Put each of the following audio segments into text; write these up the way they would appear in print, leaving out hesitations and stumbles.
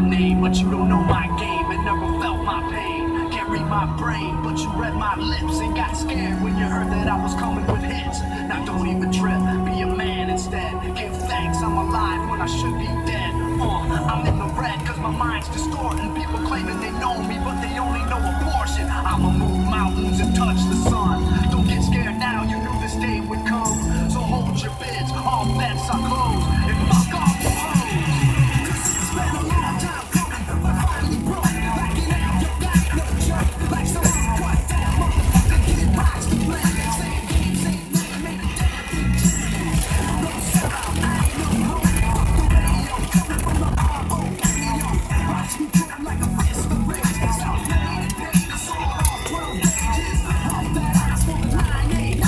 my name, but you don't know my game and never felt my pain. Can't read my brain, but you read my lips and got scared when you heard that I was coming with hits. Now don't even trip, be a man instead. Give thanks I'm alive when I should be dead. I'm in the red cause my mind's distorting. People claiming they know me, but they only know a portion. I'ma move mountains and touch the sun. Don't get scared now, you knew this day would come. So hold your bids, all bets are closed. And fuck off the hoes. It's been a long time coming, but finally broke. Backing out, you got no joke. Like someone cut that motherfucker, get box to play. Same game, same name, made a damn thing change. No sellout, I ain't no hoe. Fuck the radio, coming from the R.O. Watch me drop like a fist of rage. Self-made and paid, the sword off 12 pages. Off that ass for the 989.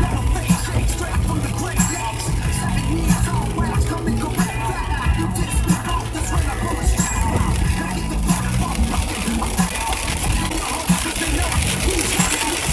Got a face shake straight from the Great Lakes. 7 years old, raps coming correct. Flat out, you diss me both, that's when I pull a strap out. Now get the fuck up, fucking. I'm back off your hoes, cause they know who's running this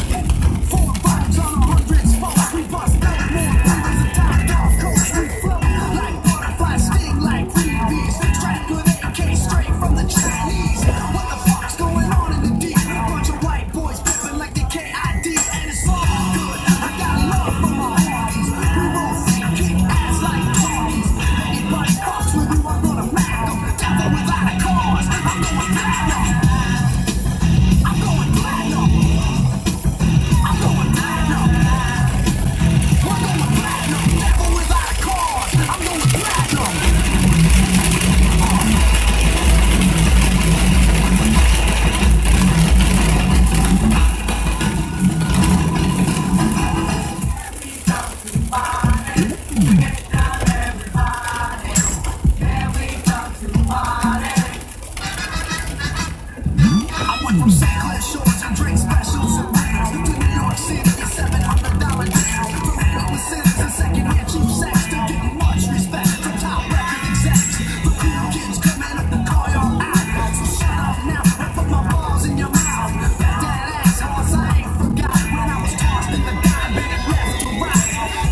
shit. Four bombs on 100 spots, we bust out more fingers and top off coast. We float like butterflies, sting like green bees. Strapped with AK straight from the Chinese. What the fuck's going on in the deep? Bunch of white boys pimping like they KID, and it's all good. I got love for my homies. We roll fake, kick ass like doggies. Anybody fucks with you, I'm gonna mack 'em. Devil without a cause, I'm going platinum. I'm going platinum. I'm going platinum. We're going platinum. Devil without a cause, I'm going platinum. I went from St. Clair shorts and drink specials and rings to New York City and $700 deals. From witnesses and secondhand cheap sex to getting much respect from top record execs. The cool kids coming up the car y'all out. So shut up now and put my balls in your mouth. Bet that ass horse I ain't forgot when I was tossed in the dime and left to right.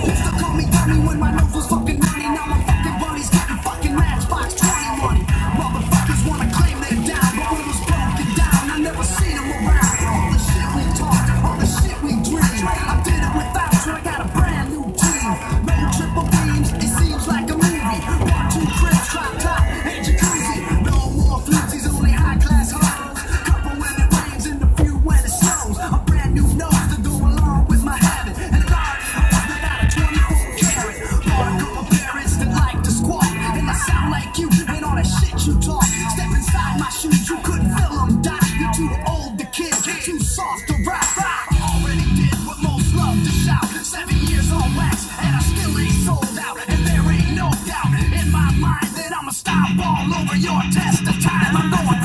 Used to call me dummy when my nose was fucking runny. Now my fucking buddies getting fucking Matchbox 20 money. Motherfuckers wanna claim they're down, but when it was broken down, I never seen them around. All the shit we talked, all the shit we dreamed. I did it without you, I got a brand new team. No triple beams, it seems like a movie. 1, 2 cribs, drop top, and jacuzzi. No more floozies, only high class hoes. Couple when it rains and a few when it snows. A brand new nose to go along with my habit. And a garden hose without a 24 karat. Born couple parents that like to squawk. And I sound like you and all that shit you talk. Step inside my shoes, you couldn't fill them, Doc. You're too old to kid, you're too soft to rock. Already did what most love to shout. 7 years on wax, and I still ain't sold out. And there ain't no doubt in my mind that I'ma stop all over your test of time. I'm going